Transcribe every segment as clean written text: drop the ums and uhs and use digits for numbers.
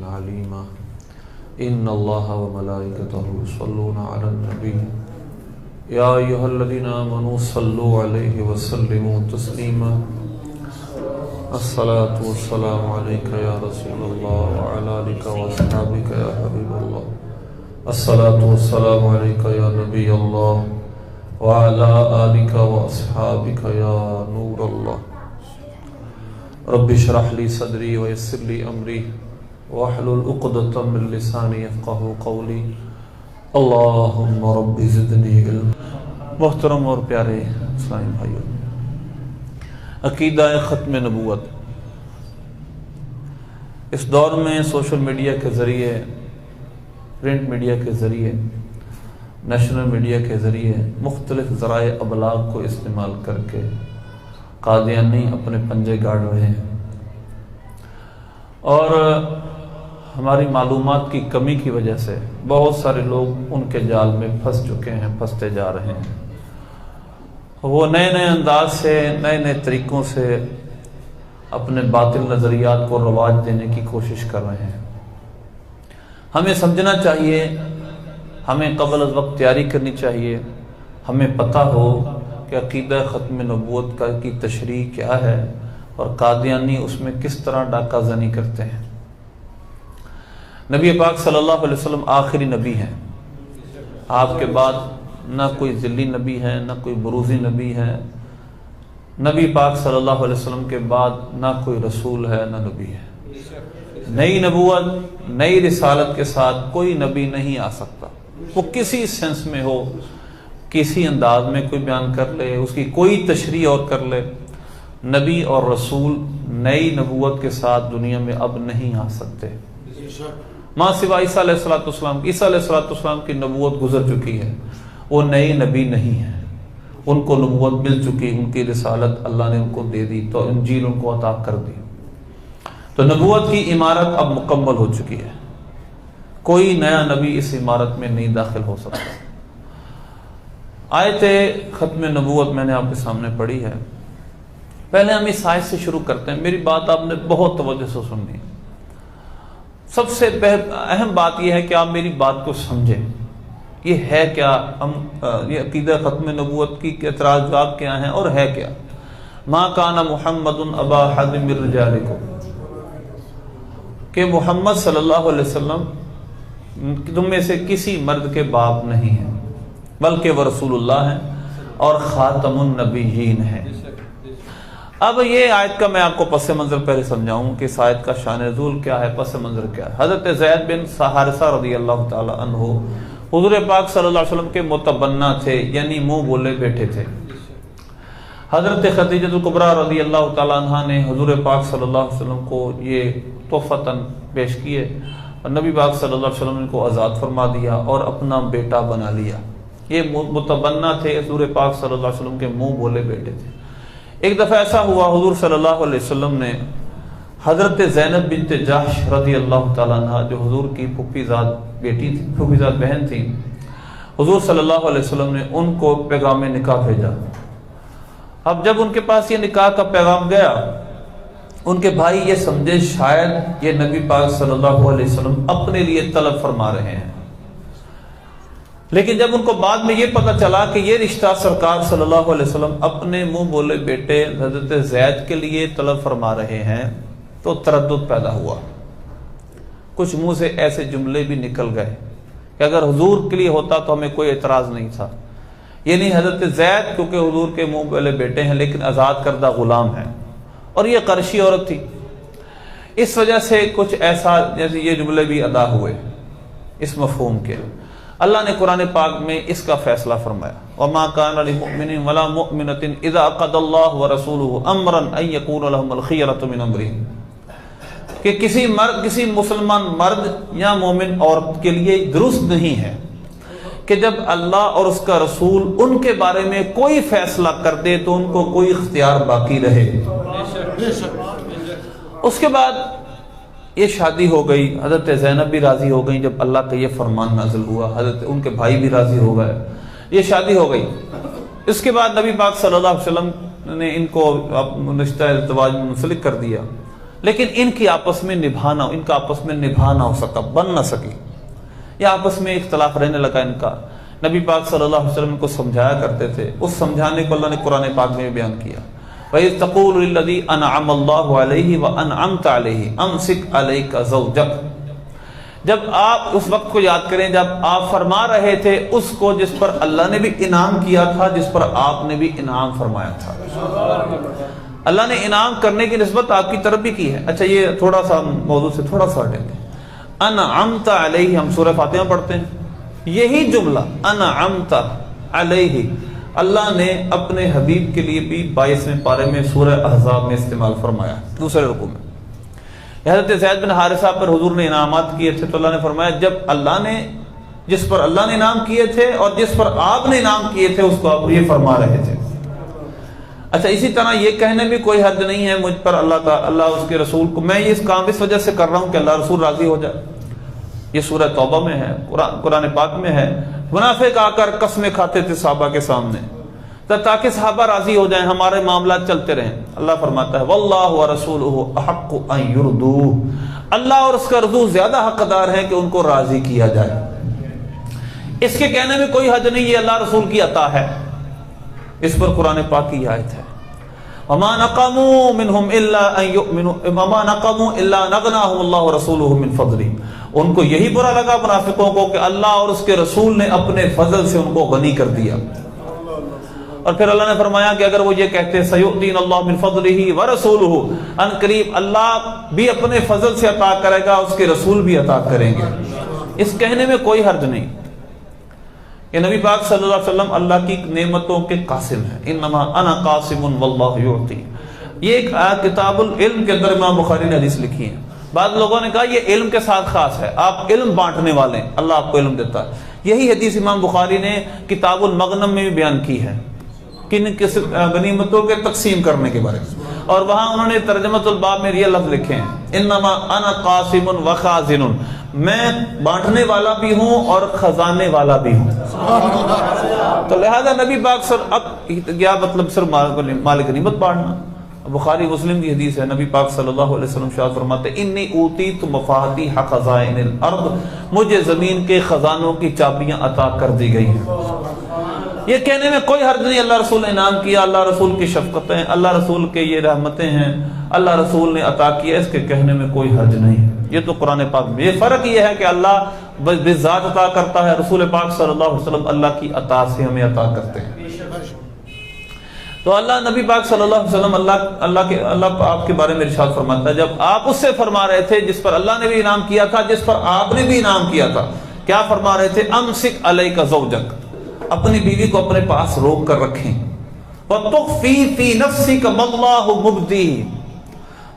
عليما إن الله وملائكته يصلون على النبي يا أيها الذين آمنوا صلوا عليه وسلموا تسليما الصلاة والسلام عليك يا رسول الله وعلى آلك وأصحابك يا حبيب الله الصلاة والسلام عليك يا نبي الله وعلى آلك وأصحابك يا نور الله رب اشرح لي صدري ويسر لي أمري واحلل عقدة من لساني يفقهوا قولي اللهم رب زدني علم. محترم اور پیارے اسلامی بھائیوں، عقیدہ ختم نبوت اس دور میں سوشل میڈیا کے ذریعے، پرنٹ میڈیا کے ذریعے، نیشنل میڈیا کے ذریعے مختلف ذرائع ابلاغ کو استعمال کر کے قادیانی اپنے پنجے گاڑ رہے ہیں، اور ہماری معلومات کی کمی کی وجہ سے بہت سارے لوگ ان کے جال میں پھنس چکے ہیں، پھنستے جا رہے ہیں۔ وہ نئے نئے انداز سے، نئے نئے طریقوں سے اپنے باطل نظریات کو رواج دینے کی کوشش کر رہے ہیں۔ ہمیں سمجھنا چاہیے، ہمیں قبل از وقت تیاری کرنی چاہیے، ہمیں پتہ ہو کہ عقیدہ ختم نبوت کی تشریح کیا ہے اور قادیانی اس میں کس طرح ڈاکہ زنی کرتے ہیں۔ نبی پاک صلی اللہ علیہ وسلم آخری نبی ہیں، آپ کے بعد نہ کوئی ذلی نبی ہے، نہ کوئی بروزی نبی ہے۔ نبی پاک صلی اللہ علیہ وسلم کے بعد نہ کوئی رسول ہے، نہ نبی ہے۔ نئی نبوت، نئی رسالت کے ساتھ کوئی نبی نہیں آ سکتا، وہ کسی سینس میں ہو، کسی انداز میں کوئی بیان کر لے، اس کی کوئی تشریح اور کر لے۔ نبی اور رسول نئی نبوت کے ساتھ دنیا میں اب نہیں آ سکتے، ماں سوا عیسیٰ علیہ السلام کی نبوت گزر چکی ہے، وہ نئی نبی نہیں ہے، ان کو نبوت مل چکی، ان کی رسالت اللہ نے ان کو دے دی، تو انجیل ان کو عطا کر دی۔ تو نبوت کی عمارت اب مکمل ہو چکی ہے، کوئی نیا نبی اس عمارت میں نہیں داخل ہو سکتا۔ آیت ختم نبوت میں نے آپ کے سامنے پڑھی ہے۔ پہلے ہم اس آیت سے شروع کرتے ہیں، میری بات آپ نے بہت توجہ سے سننی ہے۔ سب سے اہم بات یہ ہے کہ آپ میری بات کو سمجھیں، یہ ہے کیا، یہ عقیدہ ختم نبوت کی اعتراضات کیا ہیں اور ہے کیا۔ ما کان محمد ابا احد من رجالکم، کہ محمد صلی اللہ علیہ وسلم تم میں سے کسی مرد کے باپ نہیں ہیں، بلکہ وہ رسول اللہ ہیں اور خاتم النبیین ہیں۔ اب یہ آیت کا میں آپ کو پس منظر پہلے سمجھاؤں کہ اس آیت کا شان نزول کیا ہے، پس منظر کیا ہے۔ حضرت زید بن حارثہ رضی اللہ تعالی عنہ حضور پاک صلی اللہ علیہ وسلم کے متبنہ تھے، یعنی منہ بولے بیٹھے تھے۔ حضرت خدیجہ کبریٰ رضی اللہ تعالی عنہ نے حضور پاک صلی اللہ علیہ وسلم کو یہ تحفتاً پیش کیے، اور نبی پاک صلی اللہ علیہ وسلم نے کو آزاد فرما دیا اور اپنا بیٹا بنا لیا۔ یہ متبنہ تھے، حضور پاک صلی اللہ علیہ وسلم کے منہ بولے بیٹھے تھے۔ ایک دفعہ ایسا ہوا، حضور صلی اللہ علیہ وسلم نے حضرت زینب بنت جحش رضی اللہ تعالیٰ عنہ، جو حضور کی پھوپھی زاد بیٹی تھی، پھوپھی زاد بہن تھی، حضور صلی اللہ علیہ وسلم نے ان کو پیغام نکاح بھیجا۔ اب جب ان کے پاس یہ نکاح کا پیغام گیا، ان کے بھائی یہ سمجھے شاید یہ نبی پاک صلی اللہ علیہ وسلم اپنے لیے طلب فرما رہے ہیں، لیکن جب ان کو بعد میں یہ پتہ چلا کہ یہ رشتہ سرکار صلی اللہ علیہ وسلم اپنے منہ بولے بیٹے حضرت زید کے لیے طلب فرما رہے ہیں، تو تردد پیدا ہوا۔ کچھ منہ سے ایسے جملے بھی نکل گئے کہ اگر حضور کے لیے ہوتا تو ہمیں کوئی اعتراض نہیں تھا، یعنی حضرت زید کیونکہ حضور کے منہ بولے بیٹے ہیں لیکن آزاد کردہ غلام ہیں، اور یہ قرشی عورت تھی، اس وجہ سے کچھ ایسا جیسے یہ جملے بھی ادا ہوئے اس مفہوم کے۔ اللہ نے قرآن پاک میں اس کا فیصلہ فرمایا، وَمَا كَانَ لِمُؤْمِنٍ وَلَا مُؤْمِنَةٍ إِذَا قَضَى اللَّهُ وَرَسُولُهُ أَمْرًا أَن يَكُونَ لَهُمُ الْخِيَرَةُ مِنْ أَمْرِهِمْ، کہ کسی مسلمان مرد یا مومن عورت کے لیے درست نہیں ہے کہ جب اللہ اور اس کا رسول ان کے بارے میں کوئی فیصلہ کر دے تو ان کو کوئی اختیار باقی رہے۔ اس کے بعد یہ شادی ہو گئی، حضرت زینب بھی راضی ہو گئی جب اللہ کا یہ فرمان نازل ہوا، حضرت ان کے بھائی بھی راضی ہو گئے، یہ شادی ہو گئی۔ اس کے بعد نبی پاک صلی اللہ علیہ وسلم نے ان کو رشتہ ازدواج میں منسلک کر دیا، لیکن ان کی آپس میں نبھانا، ان کا آپس میں نبھانا ہو سکا، بن نہ سکی، یا آپس میں اختلاف رہنے لگا ان کا۔ نبی پاک صلی اللہ علیہ وسلم کو سمجھایا کرتے تھے، اس سمجھانے کو اللہ نے قرآن پاک میں بھی بیان کیا۔ وَإِذْ تَقُولُ لِلَّذِي أَنْعَمَ اللَّهُ عَلَيْهِ وَأَنْعَمْتَ عَلَيْهِ أَمْسِكْ عَلَيْكَ زَوْجَكَ، جب آپ اس وقت کو یاد کریں جب آپ فرما رہے تھے اس کو جس پر اللہ نے بھی انعام کیا تھا، جس پر آپ نے بھی انعام فرمایا تھا۔ اللہ نے انعام کرنے کی نسبت آپ کی طرف بھی کی ہے۔ اچھا یہ تھوڑا سا موضوع سے تھوڑا سا ہٹیں گے۔ انعمت علیہ، ہم سورہ فاتحہ پڑھتے ہیں، یہی جملہ انعمت علیہ اللہ نے اپنے حبیب کے لیے بھی 22ویں پارے میں سورہ احزاب میں استعمال فرمایا، دوسرے رکوع میں۔ حضرت زید بن حارثہ پر حضور نے انعامات کیے تھے تو اللہ نے فرمایا جب اللہ نے جس پر اللہ نے انعام کیے تھے اور جس پر آپ نے انعام کیے تھے اس کو آپ یہ فرما رہے تھے۔ اچھا اسی طرح یہ کہنے میں کوئی حد نہیں ہے مجھ پر اللہ اس کے رسول کو، میں اس کام اس وجہ سے کر رہا ہوں کہ اللہ رسول راضی ہو جائے۔ یہ سورہ توبہ میں ہے، قرآن پاک میں ہے۔ منافق آ کر قسمیں کھاتے تھے صحابہ کے سامنے تاکہ صحابہ راضی ہو جائیں، ہمارے معاملات چلتے رہیں۔ اللہ فرماتا ہے واللہ ورسولہ احق ان یرضوہ، اللہ اور اس کا رسول زیادہ حقدار ہے کہ ان کو راضی کیا جائے۔ اس کے کہنے میں کوئی حد نہیں، یہ اللہ رسول کی عطا ہے، اس پر قرآن پاک کی آیت ہے۔ وما نقموا منهم الا ان يؤمنوا وما نقموا الا نغناهم الله ورسوله من فضله، ان کو یہی برا لگا منافقوں کو کہ اللہ اور اس کے رسول نے اپنے فضل سے ان کو غنی کر دیا۔ اور پھر اللہ نے فرمایا کہ اگر وہ یہ کہتے سیؤتین اللہ من فضلہ ورسولہ، ان قریب اللہ بھی اپنے فضل سے عطا کرے گا، اس کے رسول بھی عطا کریں گے، اس کہنے میں کوئی حرج نہیں۔ کہ نبی پاک صلی اللہ علیہ وسلم اللہ کی نعمتوں کے قاسم ہیں، انما انا قاسم واللہ یعطی۔ یہ ایک کتاب العلم کے اندر امام بخاری نے حدیث لکھی ہے۔ بعض لوگوں نے کہا یہ علم کے ساتھ خاص ہے، آپ علم بانٹنے والے ہیں، اللہ آپ کو علم دیتا ہے۔ یہی حدیث امام بخاری نے کتاب المغنم میں بھی بیان کی ہے، کن غنیمتوں کے تقسیم کرنے کے بارے میں، اور وہاں انہوں نے ترجمۃ الباب میں یہ لفظ لکھے ہیں انما انا قاسم وخازن، میں بانٹنے والا بھی ہوں اور خزانے والا بھی ہوں۔ تو لہذا نبی پاک اب کیا مطلب صرف مال غنیمت بانٹنا؟ بخاری مسلم کی حدیث ہے، نبی پاک صلی اللہ علیہ وسلم شاہ فرماتے انی اوتیت مفاتیح خزائن الارض، مجھے زمین کے خزانوں کی چابیاں عطا کر دی گئی ہیں۔ یہ کہنے میں کوئی حرج نہیں، اللہ رسول نے انعام کیا، اللہ رسول کی شفقتیں، اللہ رسول کے یہ رحمتیں ہیں، اللہ رسول نے عطا کیا، اس کے کہنے میں کوئی حرج نہیں۔ یہ تو قرآن پاک میں، یہ فرق یہ ہے کہ اللہ بذات عطا کرتا ہے، رسول پاک صلی اللہ علیہ وسلم اللہ کی عطا سے ہمیں عطا کرتے ہیں۔ تو اللہ نبی پاک صلی اللہ علیہ وسلم اللہ آپ کے بارے میں ارشاد فرماتا ہے، جب آپ اس سے فرما رہے تھے جس پر اللہ نے بھی انعام کیا تھا، جس پر آپ نے بھی انعام کیا تھا، کیا فرما رہے تھے؟ امسک علیک زوجک، اپنی بیوی کو اپنے پاس روک کر رکھیں، وَتُخْفِي فِي نَفْسِكَ مَا اللَّهُ مُبْدِيهِ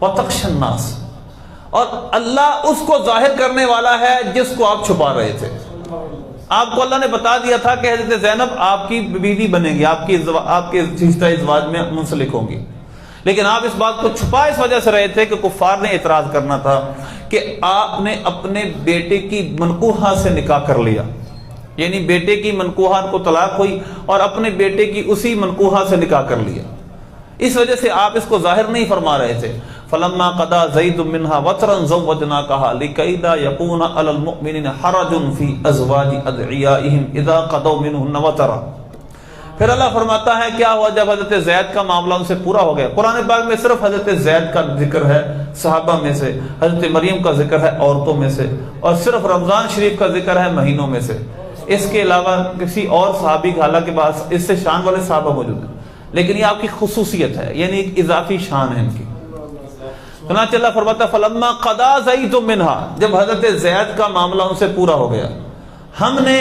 وَتَخْشَى النَّاسَ، اور اللہ اس کو ظاہر کرنے والا ہے جس کو آپ چھپا رہے تھے۔ آپ کو اللہ نے بتا دیا تھا کہ حضرت زینب آپ کی بیوی بنے گی، آپ کے رشتہ ازواج میں منسلک ہوں گی، لیکن آپ اس بات کو چھپا اس وجہ سے رہے تھے کہ کفار نے اعتراض کرنا تھا کہ آپ نے اپنے بیٹے کی منکوحہ سے نکاح کر لیا، یعنی بیٹے کی منکوحہ کو طلاق ہوئی اور اپنے بیٹے کی اسی منکوحہ سے نکاح کر لیا، اس وجہ سے آپ اس کو ظاہر نہیں فرما رہے تھے۔ فلما قضى زید منها وطرا زوجناكها لكي لا يكون على المؤمنين حرج في ازواج ادعيائهم اذا قضوا منهن وطرا۔ پھر اللہ فرماتا ہے کیا ہوا جب حضرت زید کا معاملہ ان سے پورا ہو گیا۔ قرآن پاک میں صرف حضرت زید کا ذکر ہے صحابہ میں سے، حضرت مریم کا ذکر ہے عورتوں میں سے، اور صرف رمضان شریف کا ذکر ہے مہینوں میں سے۔ اس کے علاوہ کسی اور صحابی کا، حالانکہ بعض اس سے شان والے صحابہ موجود ہیں، لیکن یہ آپ کی خصوصیت ہے، یعنی ایک اضافی شان ہے ان کی۔ چنانچہ اللہ فرماتا فلما قضا زید منها، جب حضرت زید کا معاملہ ان سے پورا ہو گیا، ہم نے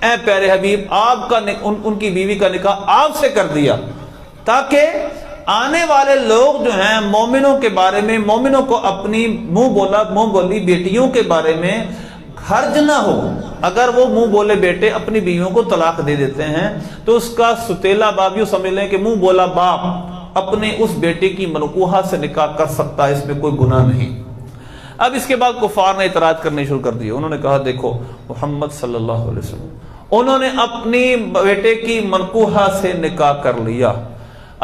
اے پیارے حبیب آپ کا ان کی بیوی کا نکاح آپ سے کر دیا، تاکہ آنے والے لوگ جو ہیں مومنوں کے بارے میں، مومنوں کو اپنی منہ بولی بیٹیوں کے بارے میں حرج نہ ہو۔ اگر وہ منہ بولے بیٹے اپنی بیویوں کو طلاق دے دیتے ہیں تو اس کا ستیلا باپ یوں سمجھ لیں کہ منہ بولا باپ اپنے اس بیٹے کی منکوحہ سے نکاح کر سکتا ہے، اس میں کوئی گناہ نہیں۔ اب اس کے بعد کفار نے اعتراض کرنے شروع کر دیے، انہوں نے کہا دیکھو محمد صلی اللہ علیہ وسلم انہوں نے اپنی بیٹے کی منکوحہ سے نکاح کر لیا،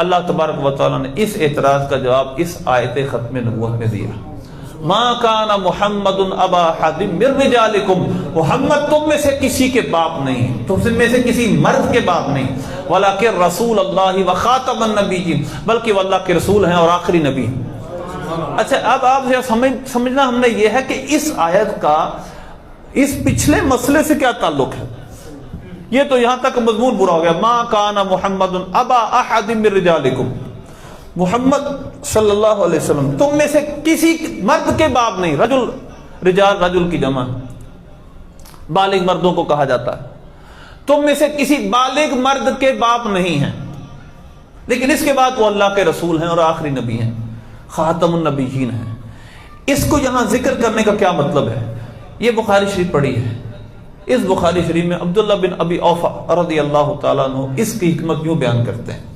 اللہ تبارک و تعالیٰ نے اس اعتراض کا جواب اس آیت ختم نبوت میں دیا. ما کان محمد ابا احد من رجالکم، محمد تم میں سے کسی کے باپ نہیں، تم میں سے کسی مرد کے باپ نہیں، ولکن رسول اللہ و خاتم النبیین، بلکہ وہ اللہ کے رسول ہیں اور آخری نبی ہیں. اچھا اب آپ سمجھنا ہم نے یہ ہے کہ اس آیت کا اس پچھلے مسئلے سے کیا تعلق ہے. یہ تو یہاں تک مضمون پورا ہو گیا. ما کان محمد ابا احد من رجالکم، محمد صلی اللہ علیہ وسلم تم میں سے کسی مرد کے باپ نہیں. رجل، رجال رجل کی جمع، بالغ مردوں کو کہا جاتا ہے. تم میں سے کسی بالغ مرد کے باپ نہیں ہیں، لیکن اس کے بعد وہ اللہ کے رسول ہیں اور آخری نبی ہیں، خاتم النبیین ہیں. اس کو یہاں ذکر کرنے کا کیا مطلب ہے؟ یہ بخاری شریف پڑھی ہے. اس بخاری شریف میں عبداللہ بن ابی اوفا رضی اللہ تعالیٰ عنہ اس کی حکمت یوں بیان کرتے ہیں.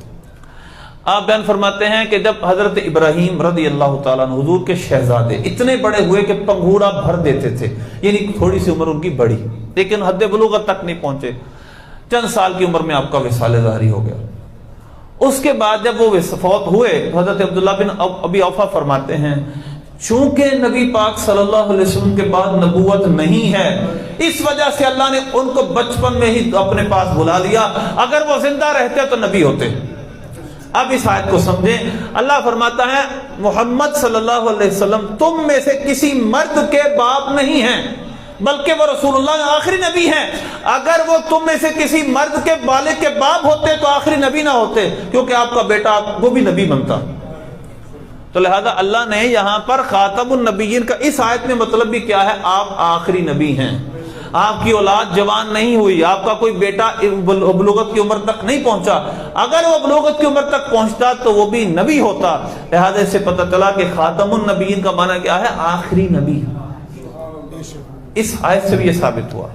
آپ بیان فرماتے ہیں کہ جب حضرت ابراہیم رضی اللہ تعالیٰ عنہ حضور کے شہزادے اتنے بڑے ہوئے کہ پنگھوڑا بھر دیتے تھے، یعنی تھوڑی سی عمر ان کی بڑھی لیکن حد بلوغت تک نہیں پہنچے، چند سال کی عمر میں آپ کا وصال ظاہری ہو گیا. اس کے بعد جب وہ فوت ہوئے تو حضرت عبداللہ بن ابی اوفا فرماتے ہیں چونکہ نبی پاک صلی اللہ علیہ وسلم کے بعد نبوت نہیں ہے، اس وجہ سے اللہ نے ان کو بچپن میں ہی اپنے پاس بلا لیا، اگر وہ زندہ رہتے تو نبی ہوتے. اب اس آیت کو سمجھیں. اللہ فرماتا ہے محمد صلی اللہ علیہ وسلم تم میں سے کسی مرد کے باپ نہیں ہیں، بلکہ وہ رسول اللہ آخری نبی ہیں. اگر وہ تم میں سے کسی مرد کے بالغ کے باپ ہوتے تو آخری نبی نہ ہوتے، کیونکہ آپ کا بیٹا وہ بھی نبی بنتا. تو لہذا اللہ نے یہاں پر خاتم النبیین کا اس آیت میں مطلب بھی کیا ہے؟ آپ آخری نبی ہیں. آپ کی اولاد جوان نہیں ہوئی، آپ کا کوئی بیٹا بلوغت کی عمر تک نہیں پہنچا، اگر وہ بلوغت کی عمر تک پہنچتا تو وہ بھی نبی ہوتا. لہذا اس سے پتہ چلا کہ خاتم النبیین کا معنی کیا ہے؟ آخری نبی. اس آیت سے بھی یہ ثابت ہوا.